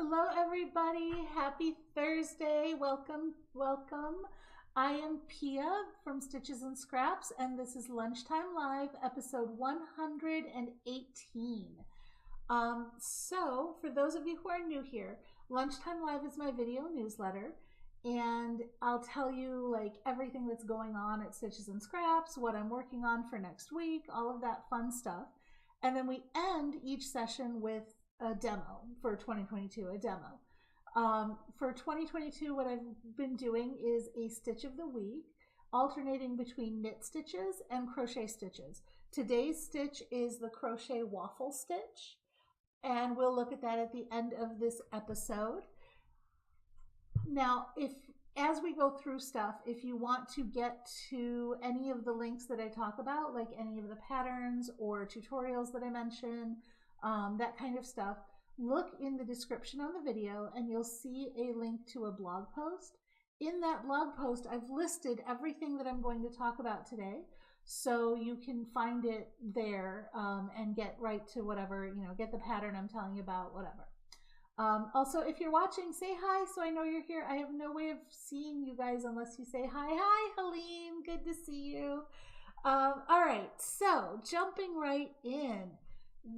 Hello, everybody. Happy Thursday. Welcome, welcome. I am Pia from Stitches and Scraps, and this is Lunchtime Live, episode 118. So, for those of you who are new here, Lunchtime Live is my video newsletter, and I'll tell you like everything that's going on at Stitches and Scraps, what I'm working on for next week, all of that fun stuff. And then we end each session with a demo for 2022, a demo. For 2022, what I've been doing is a stitch of the week, alternating between knit stitches and crochet stitches. Today's stitch is the crochet waffle stitch, and we'll look at that at the end of this episode. Now, as we go through stuff, if you want to get to any of the links that I talk about, like any of the patterns or tutorials that I mention, that kind of stuff, look in the description on the video and you'll see a link to a blog post. In that blog post, I've listed everything that I'm going to talk about today, so you can find it there and get right to whatever, get the pattern I'm telling you about, whatever. Also, if you're watching, say hi so I know you're here. I have no way of seeing you guys unless you say hi. Hi, Helene. Good to see you. All right, so jumping right in.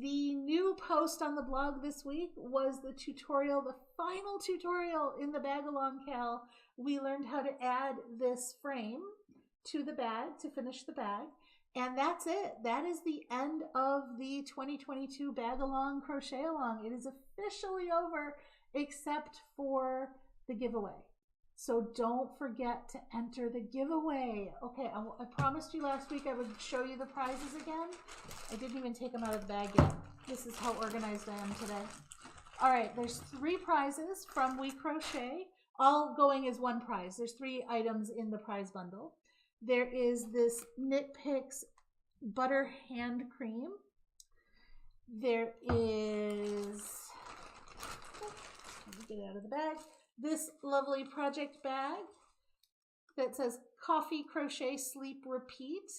The new post on the blog this week was the tutorial, the final tutorial in the bag-along cal. We learned how to add this frame to the bag to finish the bag. And that's it. That is the end of the 2022 bag-along crochet along. It is officially over except for the giveaway. So don't forget to enter the giveaway. Okay, I promised you last week I would show you the prizes again. I didn't even take them out of the bag yet. This is how organized I am today. All right, there's 3 prizes from We Crochet. All going as one prize. There's 3 items in the prize bundle. There is this Knit Picks butter hand cream. There is, let me get it out of the bag, this lovely project bag that says Coffee, Crochet, Sleep, Repeat.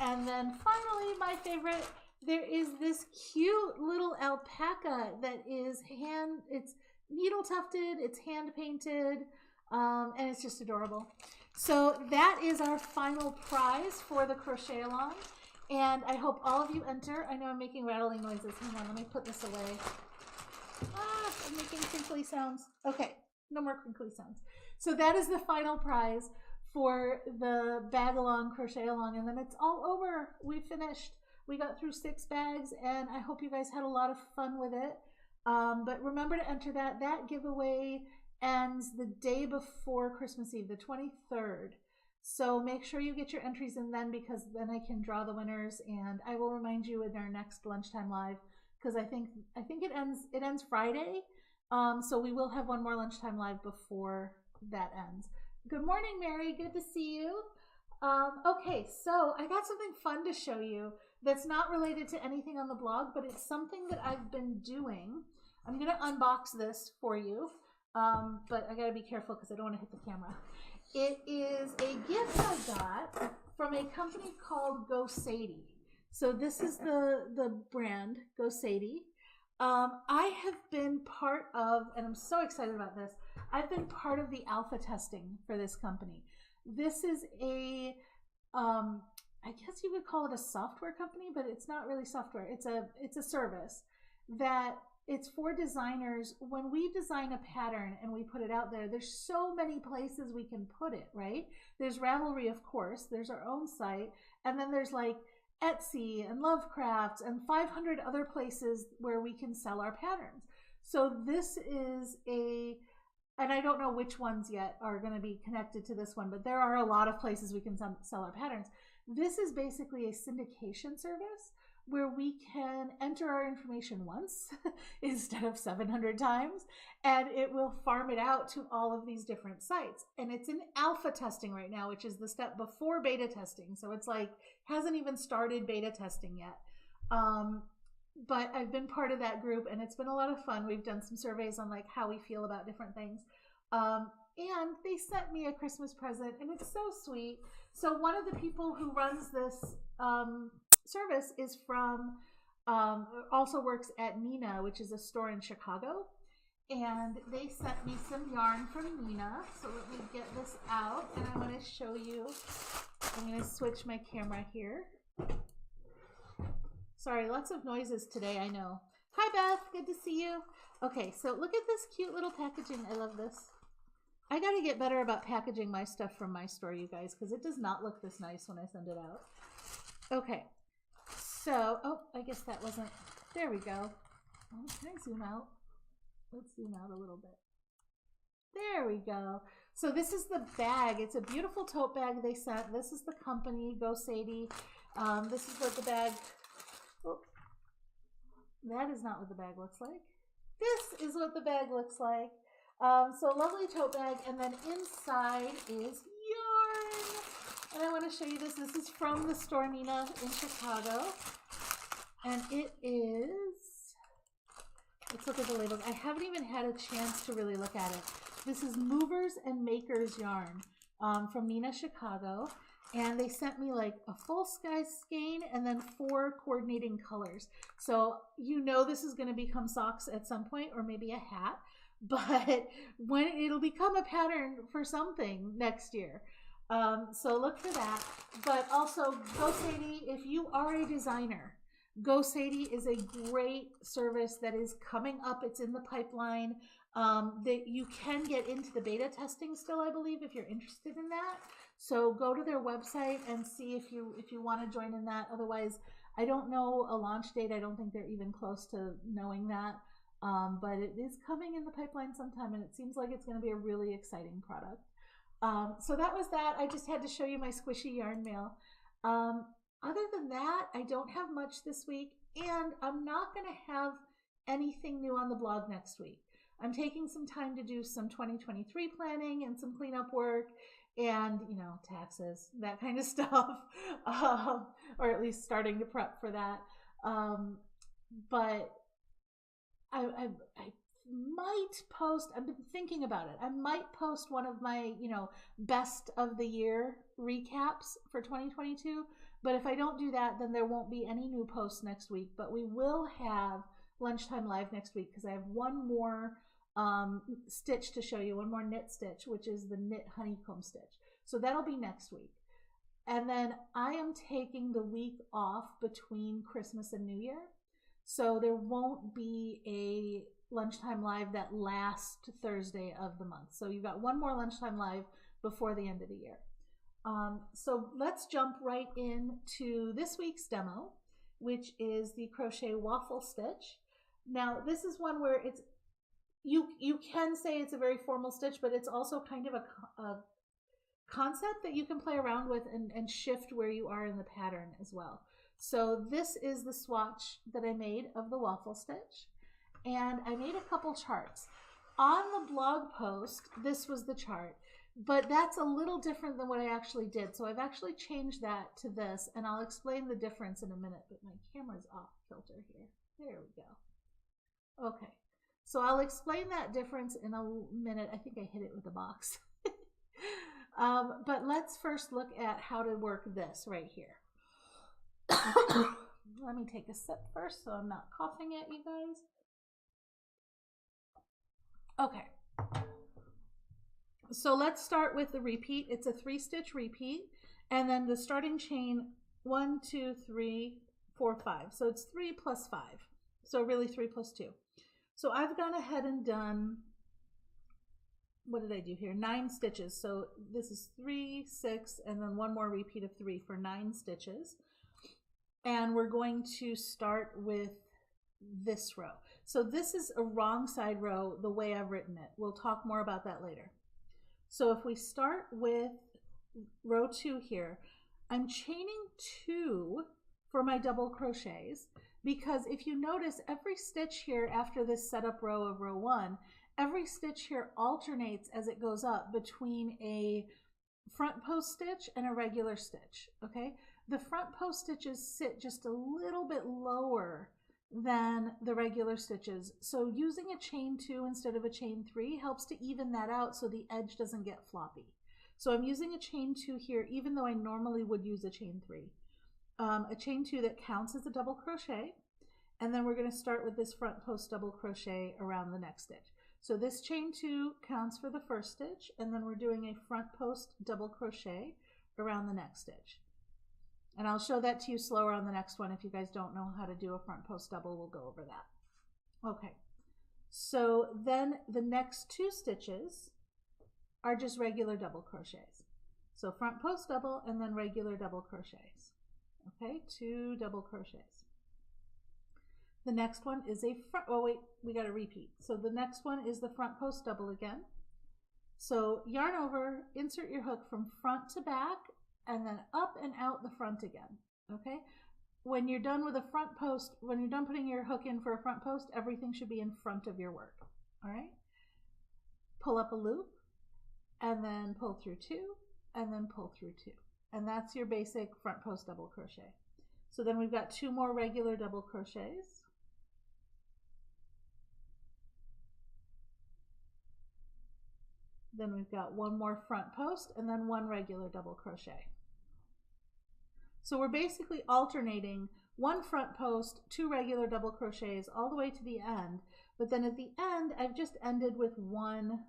And then finally, my favorite, there is this cute little alpaca that is it's needle tufted, it's hand painted, and it's just adorable. So that is our final prize for the crochet along, and I hope all of you enter. I know I'm making rattling noises. Hang on, let me put this away. I'm making crinkly sounds. Okay, no more crinkly sounds. So that is the final prize for the bag along, crochet along, and then it's all over. We finished. We got through 6 bags, and I hope you guys had a lot of fun with it. But remember to enter that. That giveaway ends the day before Christmas Eve, the 23rd. So make sure you get your entries in then, because then I can draw the winners, and I will remind you in our next Lunchtime Live, because I think it ends Friday. So we will have one more Lunchtime Live before that ends. Good morning, Mary. Good to see you. Okay, so I got something fun to show you that's not related to anything on the blog, but it's something that I've been doing. I'm going to unbox this for you. But I gotta be careful because I don't want to hit the camera. It is a gift I got from a company called Go Sadie. So this is the brand, Go Sadie. I have been part of, and I'm so excited about this, I've been part of the alpha testing for this company. This is a, I guess you would call it a software company, but it's not really software. It's a service that it's for designers. When we design a pattern and we put it out there, there's so many places we can put it, right? There's Ravelry, of course, there's our own site, and then there's like Etsy and Lovecraft and 500 other places where we can sell our patterns. So this is and I don't know which ones yet are going to be connected to this one, but there are a lot of places we can sell our patterns. This is basically a syndication service where we can enter our information once instead of 700 times, and it will farm it out to all of these different sites. And it's in alpha testing right now, which is the step before beta testing. So it's like, hasn't even started beta testing yet. But I've been part of that group, and it's been a lot of fun. We've done some surveys on like how we feel about different things. And they sent me a Christmas present, and it's so sweet. So one of the people who runs this service is from also works at Nina, which is a store in Chicago. And they sent me some yarn from Nina. So let me get this out and I want to show you. I'm going to switch my camera here. Sorry, lots of noises today, I know. Hi Beth, good to see you. Okay, so look at this cute little packaging. I love this. I got to get better about packaging my stuff from my store, you guys, because it does not look this nice when I send it out. Okay, so, oh, I guess that wasn't, there we go. Oh, can I zoom out? Let's zoom out a little bit. There we go. So this is the bag. It's a beautiful tote bag they sent. This is the company, Go Sadie. This is what the bag, oh, that is not what the bag looks like. This is what the bag looks like. So lovely tote bag, and then inside is yarn. And I want to show you this. This is from the store Nina in Chicago. And it is, let's look at the label. I haven't even had a chance to really look at it. This is Movers and Makers yarn from Nina Chicago. And they sent me like a full sky skein and then 4 coordinating colors. So you know this is going to become socks at some point, or maybe a hat. But when it'll become a pattern for something next year. So look for that. But also, Go Sadie, if you are a designer, Go Sadie is a great service that is coming up. It's in the pipeline. That you can get into the beta testing still, I believe, if you're interested in that. So go to their website and see if you want to join in that. Otherwise, I don't know a launch date. I don't think they're even close to knowing that. But it is coming in the pipeline sometime, and it seems like it's going to be a really exciting product. So that was that. I just had to show you my squishy yarn mail. Other than that, I don't have much this week, and I'm not going to have anything new on the blog next week. I'm taking some time to do some 2023 planning and some cleanup work and, you know, taxes, that kind of stuff, or at least starting to prep for that. But I might post, I've been thinking about it. I might post one of my, you know, best of the year recaps for 2022. But if I don't do that, then there won't be any new posts next week. But we will have Lunchtime Live next week because I have one more stitch to show you, one more knit stitch, which is the knit honeycomb stitch. So that'll be next week. And then I am taking the week off between Christmas and New Year. So there won't be a Lunchtime Live that last Thursday of the month. So you've got one more Lunchtime Live before the end of the year. So let's jump right into this week's demo, which is the crochet waffle stitch. Now this is one where it's, you can say it's a very formal stitch, but it's also kind of a concept that you can play around with and shift where you are in the pattern as well. So this is the swatch that I made of the waffle stitch, and I made a couple charts. On the blog post, this was the chart, but that's a little different than what I actually did. So I've actually changed that to this, and I'll explain the difference in a minute, but my camera's off kilter here. There we go. Okay, so I'll explain that difference in a minute. I think I hit it with a box. But let's first look at how to work this right here. Let me take a sip first so I'm not coughing at you guys. Okay. So let's start with the repeat. It's a 3-stitch repeat, and then the starting chain 1, 2, 3, 4, 5. So it's 3 plus 5. So really 3 plus 2. So I've gone ahead and done, what did I do here? 9 stitches. So this is 3, 6, and then one more repeat of 3 for 9 stitches. And we're going to start with this row. So this is a wrong side row the way I've written it. We'll talk more about that later. So if we start with row 2 here, I'm chaining 2 for my double crochets, because if you notice, every stitch here after this setup row of row 1, every stitch here alternates as it goes up between a front post stitch and a regular stitch, okay? The front post stitches sit just a little bit lower than the regular stitches. So using a chain 2 instead of a chain 3 helps to even that out so the edge doesn't get floppy. So I'm using a chain 2 here, even though I normally would use a chain 3. A chain 2 that counts as a double crochet. And then we're going to start with this front post double crochet around the next stitch. So this chain 2 counts for the first stitch, and then we're doing a front post double crochet around the next stitch. And I'll show that to you slower on the next one. If you guys don't know how to do a front post double, we'll go over that. Okay, so then the next 2 stitches are just regular double crochets. So front post double and then regular double crochets. Okay, 2 double crochets. The next one is a front, oh wait, we got to repeat. So the next one is the front post double again. So yarn over, insert your hook from front to back, and then up and out the front again. Okay, when you're done with a front post, when you're done putting your hook in for a front post, everything should be in front of your work. All right, pull up a loop, and then pull through 2, and then pull through 2. And that's your basic front post double crochet. So then we've got 2 more regular double crochets. Then we've got 1 more front post and then 1 regular double crochet. So we're basically alternating 1 front post, 2 regular double crochets all the way to the end. But then at the end, I've just ended with 1,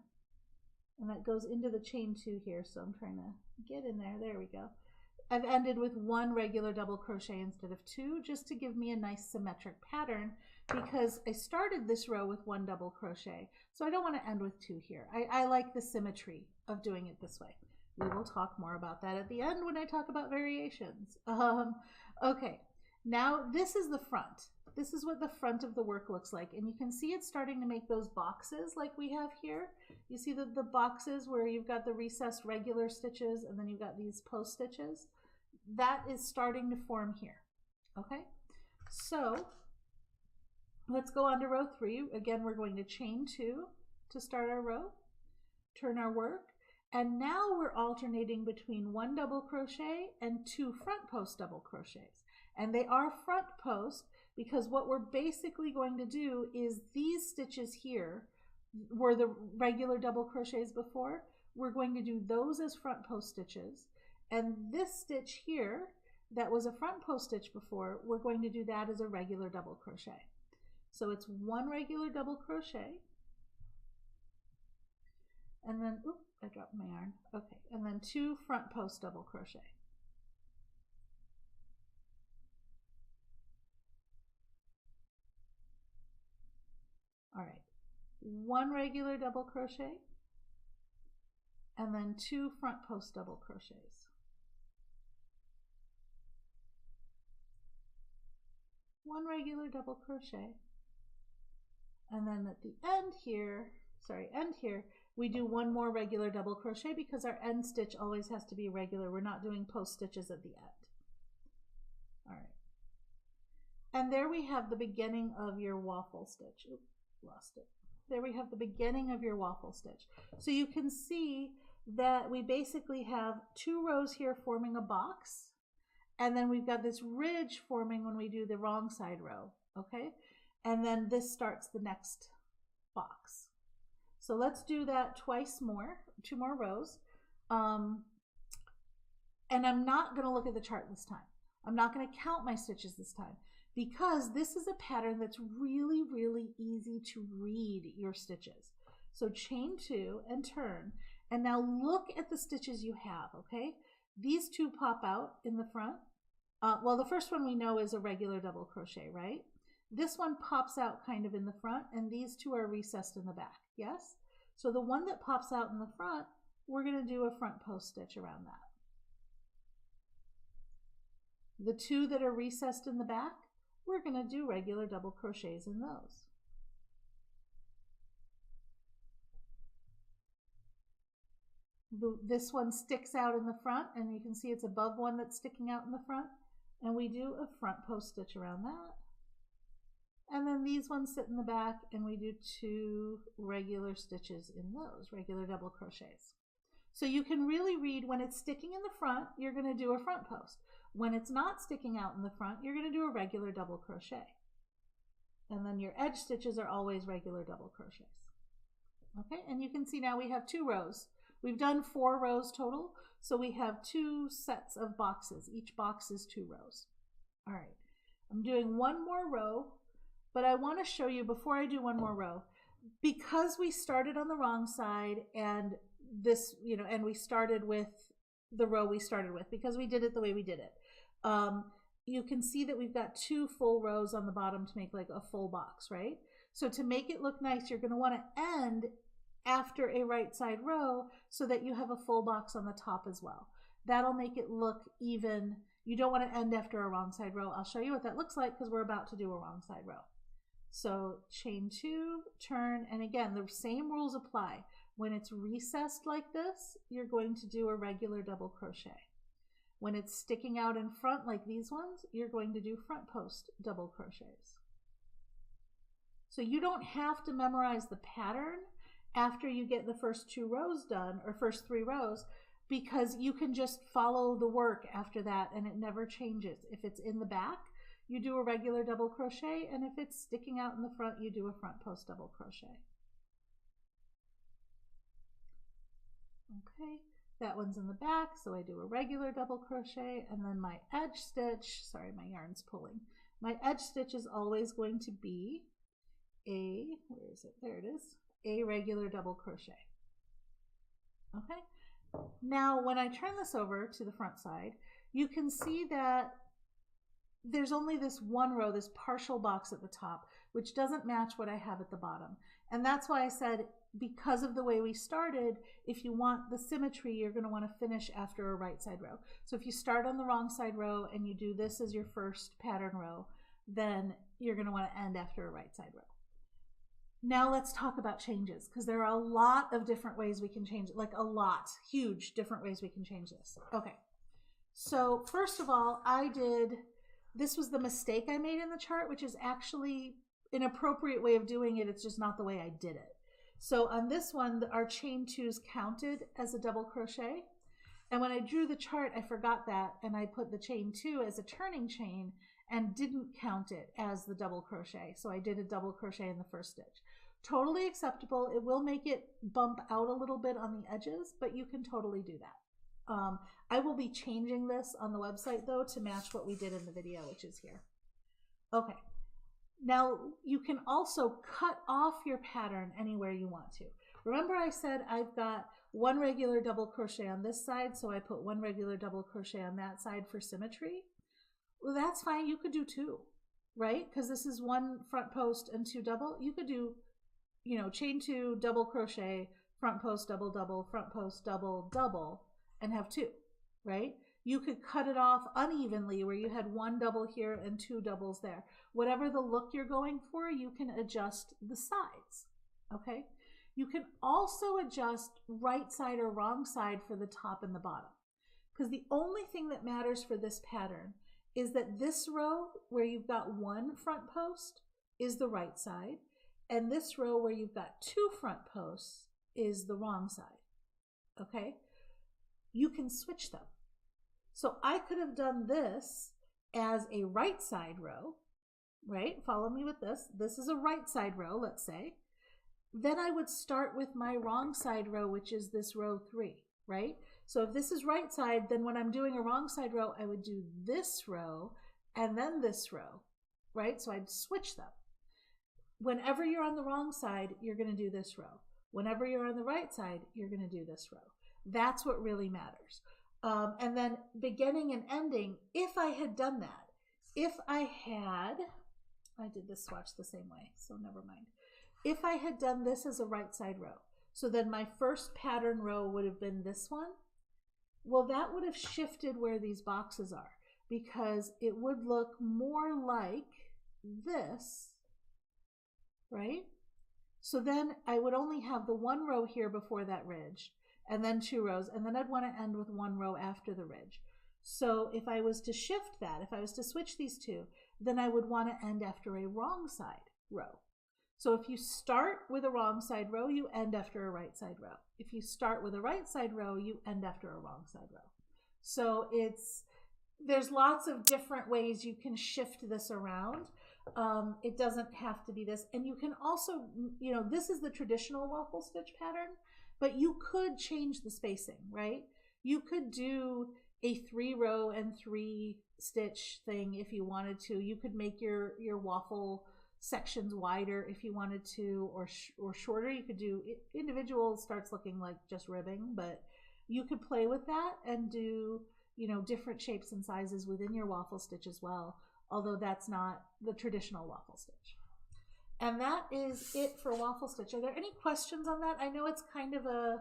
and that goes into the chain 2 here. So I'm trying to get in there. There we go. I've ended with 1 regular double crochet instead of 2, just to give me a nice symmetric pattern, because I started this row with 1 double crochet. So I don't want to end with 2 here. I like the symmetry of doing it this way. We will talk more about that at the end when I talk about variations. Okay, now this is the front. This is what the front of the work looks like. And you can see it's starting to make those boxes like we have here. You see the boxes where you've got the recessed regular stitches and then you've got these post stitches. That is starting to form here. Okay, so let's go on to row 3. Again, we're going to chain 2 to start our row, turn our work, and now we're alternating between 1 double crochet and 2 front post double crochets. And they are front post because what we're basically going to do is these stitches here were the regular double crochets before. We're going to do those as front post stitches. And this stitch here that was a front post stitch before, we're going to do that as a regular double crochet. So it's 1 regular double crochet, and then, oop, I dropped my yarn. Okay, and then 2 front post double crochet. All right, 1 regular double crochet, and then 2 front post double crochets. 1 regular double crochet, and then at the end here, we do 1 more regular double crochet because our end stitch always has to be regular. We're not doing post stitches at the end. All right. And there we have the beginning of your waffle stitch. Oops, lost it. There we have the beginning of your waffle stitch. So you can see that we basically have 2 rows here forming a box, and then we've got this ridge forming when we do the wrong side row, okay? And then this starts the next box. So let's do that twice more, 2 more rows. And I'm not going to look at the chart this time. I'm not going to count my stitches this time because this is a pattern that's really, really easy to read your stitches. So chain 2 and turn. And now look at the stitches you have, okay? These 2 pop out in the front. Well, the first one we know is a regular double crochet, right? This one pops out kind of in the front, and these 2 are recessed in the back, yes? So the one that pops out in the front, we're going to do a front post stitch around that. The 2 that are recessed in the back, we're going to do regular double crochets in those. This one sticks out in the front, and you can see it's above one that's sticking out in the front, and we do a front post stitch around that. And then these ones sit in the back, and we do 2 regular stitches in those, regular double crochets. So you can really read when it's sticking in the front, you're going to do a front post. When it's not sticking out in the front, you're going to do a regular double crochet. And then your edge stitches are always regular double crochets. Okay, and you can see now we have 2 rows. We've done 4 rows total, so we have 2 sets of boxes. Each box is 2 rows. All right, I'm doing 1 more row but I want to show you before I do one more row, because we started on the wrong side and this, you know, and we started with the row we started with because we did it the way we did it. You can see that we've got 2 full rows on the bottom to make like a full box, right? So to make it look nice, you're going to want to end after a right side row so that you have a full box on the top as well. That'll make it look even. You don't want to end after a wrong side row. I'll show you what that looks like because we're about to do a wrong side row. So chain 2, turn, and again, the same rules apply. When it's recessed like this, you're going to do a regular double crochet. When it's sticking out in front like these ones, you're going to do front post double crochets. So you don't have to memorize the pattern after you get the first 2 rows done, or first 3 rows, because you can just follow the work after that and it never changes. If it's in the back, you do a regular double crochet, and if it's sticking out in the front, you do a front post double crochet. Okay, that one's in the back, so I do a regular double crochet, and then my edge stitch, sorry, my yarn's pulling. My edge stitch is always going to be a, where is it? There it is, a regular double crochet. Okay, now when I turn this over to the front side, you can see that there's only this one row, this partial box at the top, which doesn't match what I have at the bottom. And that's why I said, because of the way we started, if you want the symmetry, you're going to want to finish after a right side row. So if you start on the wrong side row and you do this as your first pattern row, then you're going to want to end after a right side row. Now let's talk about changes, because there are a lot of different ways we can change it, like a lot, huge different ways we can change this. Okay, so first of all, this was the mistake I made in the chart, which is actually an appropriate way of doing it. It's just not the way I did it. So on this one, our chain 2s counted as a double crochet. And when I drew the chart, I forgot that, and I put the chain 2 as a turning chain and didn't count it as the double crochet. So I did a double crochet in the first stitch. Totally acceptable. It will make it bump out a little bit on the edges, but you can totally do that. I will be changing this on the website though to match what we did in the video, which is here. Okay. Now you can also cut off your pattern anywhere you want to. Remember I said I've got 1 regular double crochet on this side, so I put 1 regular double crochet on that side for symmetry. Well, that's fine. You could do 2, right? Because this is 1 front post and 2 double. You could do, you know, chain 2, double crochet, front post, double, double, front post, double, double, and have 2, right? You could cut it off unevenly where you had 1 double here and 2 doubles there. Whatever the look you're going for, you can adjust the sides, okay? You can also adjust right side or wrong side for the top and the bottom, because the only thing that matters for this pattern is that this row where you've got 1 front post is the right side, and this row where you've got 2 front posts is the wrong side, okay? You can switch them. So I could have done this as a right side row, right? Follow me with this. This is a right side row, let's say. Then I would start with my wrong side row, which is this row 3, right? So if this is right side, then when I'm doing a wrong side row, I would do this row and then this row, right? So I'd switch them. Whenever you're on the wrong side, you're going to do this row. Whenever you're on the right side, you're going to do this row. That's what really matters. And then beginning and ending, if I had done that, I did this swatch the same way, so never mind. If I had done this as a right side row, so then my first pattern row would have been this one, well, that would have shifted where these boxes are, because it would look more like this, right? So then I would only have the 1 row here before that ridge, and then 2 rows, and then I'd want to end with 1 row after the ridge. So if I was to shift that, if I was to switch these 2, then I would want to end after a wrong side row. So if you start with a wrong side row, you end after a right side row. If you start with a right side row, you end after a wrong side row. So there's lots of different ways you can shift this around. It doesn't have to be this. And you can also, you know, this is the traditional waffle stitch pattern, but you could change the spacing, right? You could do a 3 row and 3 stitch thing if you wanted to. You could make your waffle sections wider if you wanted to, or shorter. You could do individual, starts looking like just ribbing, but you could play with that and do, you know, different shapes and sizes within your waffle stitch as well, although that's not the traditional waffle stitch. And that is it for waffle stitch. Are there any questions on that? I know it's kind of a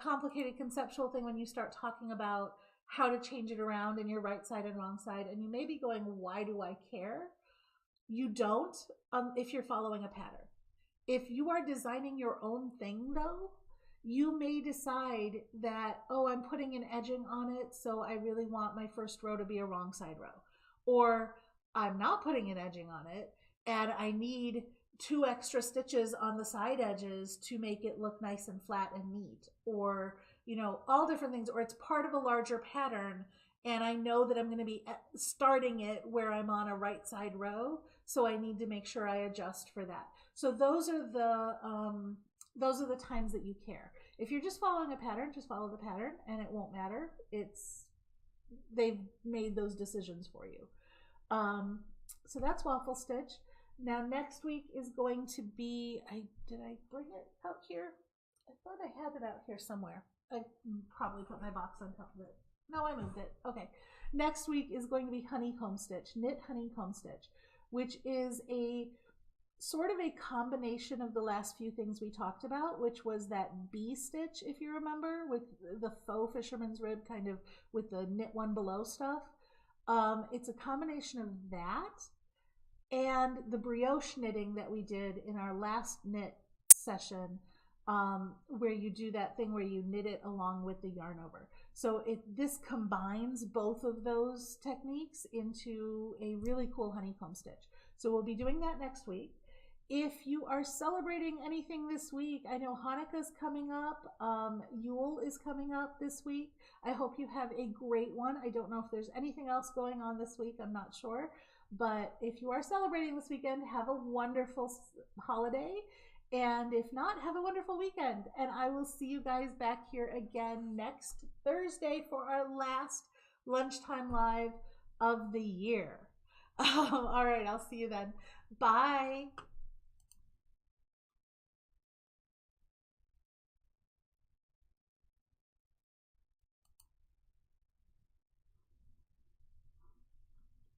complicated conceptual thing when you start talking about how to change it around in your right side and wrong side, and you may be going, why do I care? You don't, if you're following a pattern. If you are designing your own thing though, you may decide that, oh, I'm putting an edging on it, so I really want my first row to be a wrong side row. Or I'm not putting an edging on it, and I need 2 extra stitches on the side edges to make it look nice and flat and neat. Or, you know, all different things. Or it's part of a larger pattern, and I know that I'm going to be starting it where I'm on a right side row, so I need to make sure I adjust for that. So those are the times that you care. If you're just following a pattern, just follow the pattern and it won't matter. They've made those decisions for you. So that's waffle stitch. Now next week is going to be, did I bring it out here? I thought I had it out here somewhere. I probably put my box on top of it. No, I moved it. Okay. Next week is going to be honeycomb stitch, knit honeycomb stitch, which is a sort of a combination of the last few things we talked about, which was that bee stitch, if you remember, with the faux fisherman's rib, kind of with the knit one below stuff. It's a combination of that and the brioche knitting that we did in our last knit session, where you do that thing where you knit it along with the yarn over. So this combines both of those techniques into a really cool honeycomb stitch. So we'll be doing that next week. If you are celebrating anything this week, I know Hanukkah's coming up, Yule is coming up this week. I hope you have a great one. I don't know if there's anything else going on this week, I'm not sure. But if you are celebrating this weekend, have a wonderful holiday. And if not, have a wonderful weekend. And I will see you guys back here again next Thursday for our last Lunchtime Live of the year. All right, I'll see you then. Bye.